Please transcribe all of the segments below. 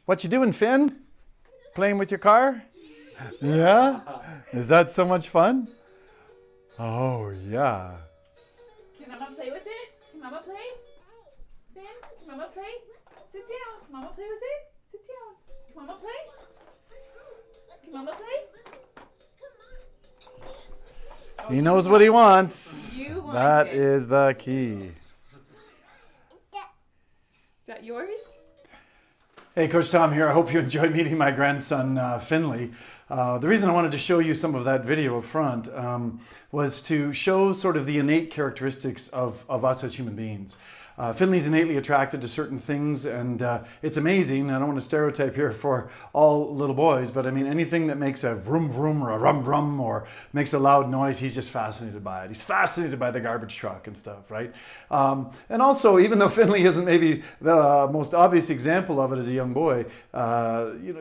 What you doing, Finn? Playing with your car? Yeah? Is that so much fun? Oh, yeah. Can Mama play with it? Can Mama play? Finn, can Mama play? Sit down. Can Mama play with it? Sit down. Can Mama play? Can Mama play? Oh, He knows what he wants. You want That it. is the key. Is that yours? Hey, Coach Tom here. I hope you enjoyed meeting my grandson, Finley. The reason I wanted to show you some of that video up front was to show sort of the innate characteristics of us as human beings. Finley's innately attracted to certain things, and it's amazing. I don't want to stereotype here for all little boys, but I mean anything that makes a vroom vroom or a rum rum or makes a loud noise, he's just fascinated by it. He's fascinated by the garbage truck and stuff, right? And also, even though Finley isn't maybe the most obvious example of it as a young boy,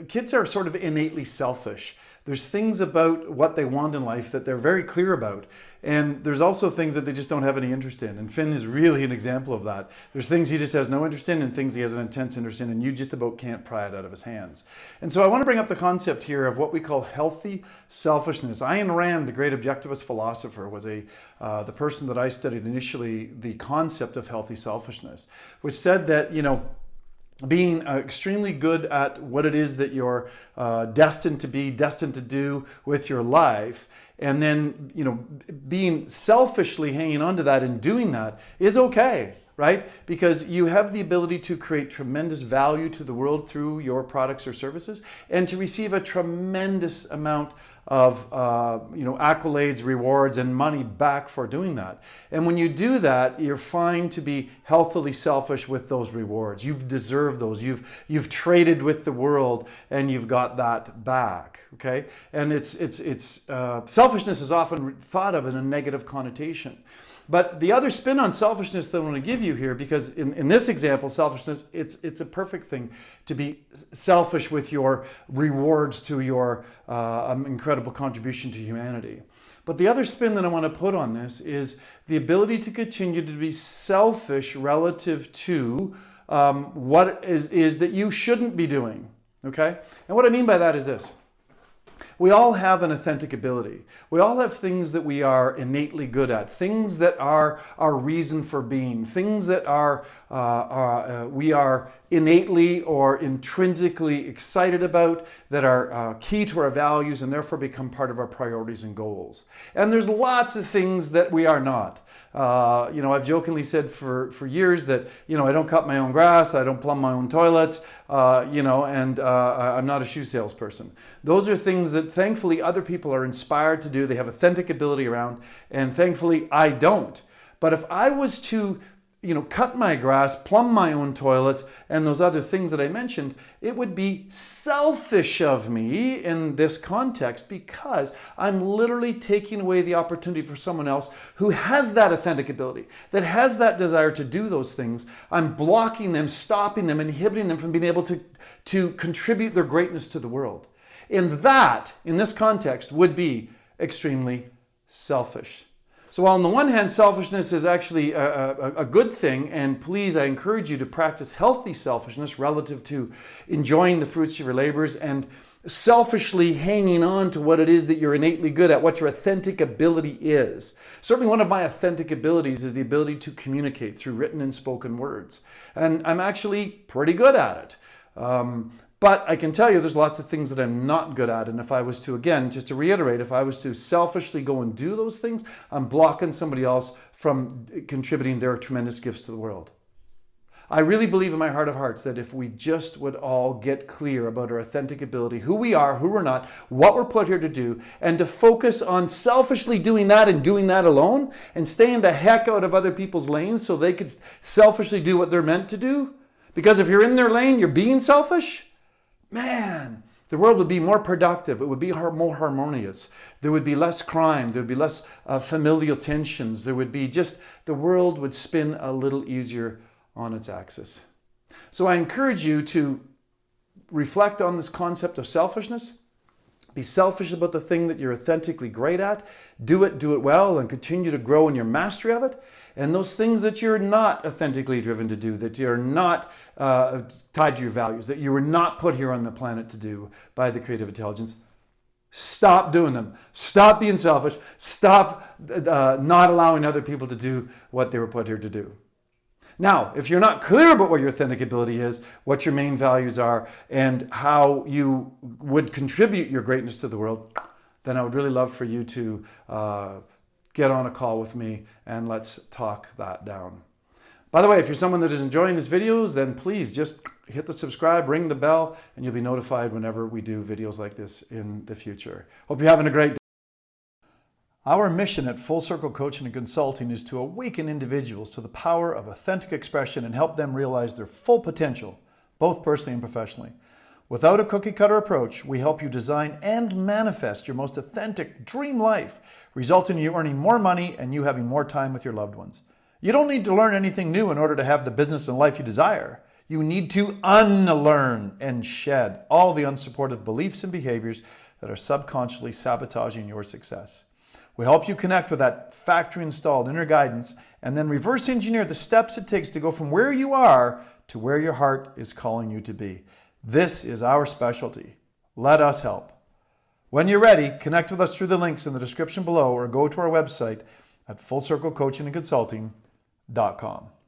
kids are sort of innately selfish. There's things about what they want in life that they're very clear about. And there's also things that they just don't have any interest in. And Finn is really an example of that. There's things he just has no interest in and things he has an intense interest in, and you just about can't pry it out of his hands. And so I want to bring up the concept here of what we call healthy selfishness. Ayn Rand, the great objectivist philosopher, was the person that I studied initially, the concept of healthy selfishness, which said that, being extremely good at what it is that you're destined to be, destined to do with your life, and then, being selfishly hanging on to that and doing that is okay, right? Because you have the ability to create tremendous value to the world through your products or services and to receive a tremendous amount of accolades, rewards, and money back for doing that. And when you do that, you're fine to be healthily selfish with those rewards. You've deserved those. You've traded with the world, and you've got that back. Okay, and selfishness is often thought of in a negative connotation. But the other spin on selfishness that I want to give you here, because in this example, selfishness, it's a perfect thing to be selfish with your rewards to your incredible contribution to humanity. But the other spin that I want to put on this is the ability to continue to be selfish relative to what is that you shouldn't be doing. Okay? And what I mean by that is this. We all have an authentic ability. We all have things that we are innately good at, things that are our reason for being, things that we are innately or intrinsically excited about, that are key to our values and therefore become part of our priorities and goals. And there's lots of things that we are not. I've jokingly said for years that, I don't cut my own grass, I don't plumb my own toilets, and I'm not a shoe salesperson. Those are things that thankfully other people are inspired to do. They have authentic ability around, and thankfully I don't. But if I was to cut my grass, plumb my own toilets, and those other things that I mentioned, it would be selfish of me in this context because I'm literally taking away the opportunity for someone else who has that authentic ability, that has that desire to do those things. I'm blocking them, stopping them, inhibiting them from being able to contribute their greatness to the world. And that, in this context, would be extremely selfish. So while on the one hand, selfishness is actually a good thing, and please, I encourage you to practice healthy selfishness relative to enjoying the fruits of your labors and selfishly hanging on to what it is that you're innately good at, what your authentic ability is. Certainly one of my authentic abilities is the ability to communicate through written and spoken words. And I'm actually pretty good at it. But I can tell you there's lots of things that I'm not good at. And if I was to, again, just to reiterate, if I was to selfishly go and do those things, I'm blocking somebody else from contributing their tremendous gifts to the world. I really believe in my heart of hearts that if we just would all get clear about our authentic ability, who we are, who we're not, what we're put here to do, and to focus on selfishly doing that and doing that alone, and staying the heck out of other people's lanes so they could selfishly do what they're meant to do. Because if you're in their lane, you're being selfish. Man, the world would be more productive. It would be more harmonious. There would be less crime. There would be less familial tensions. There would be the world would spin a little easier on its axis. So I encourage you to reflect on this concept of selfishness. Be selfish about the thing that you're authentically great at. Do it well, and continue to grow in your mastery of it. And those things that you're not authentically driven to do, that you're not tied to your values, that you were not put here on the planet to do by the creative intelligence, stop doing them. Stop being selfish. Stop not allowing other people to do what they were put here to do. Now, if you're not clear about what your authentic ability is, what your main values are, and how you would contribute your greatness to the world, then I would really love for you to get on a call with me and let's talk that down. By the way, if you're someone that is enjoying these videos, then please just hit the subscribe, ring the bell, and you'll be notified whenever we do videos like this in the future. Hope you're having a great day. Our mission at Full Circle Coaching and Consulting is to awaken individuals to the power of authentic expression and help them realize their full potential, both personally and professionally. Without a cookie-cutter approach, we help you design and manifest your most authentic dream life, resulting in you earning more money and you having more time with your loved ones. You don't need to learn anything new in order to have the business and life you desire. You need to unlearn and shed all the unsupportive beliefs and behaviors that are subconsciously sabotaging your success. We help you connect with that factory-installed inner guidance and then reverse engineer the steps it takes to go from where you are to where your heart is calling you to be. This is our specialty. Let us help. When you're ready, connect with us through the links in the description below or go to our website at fullcirclecoachingandconsulting.com.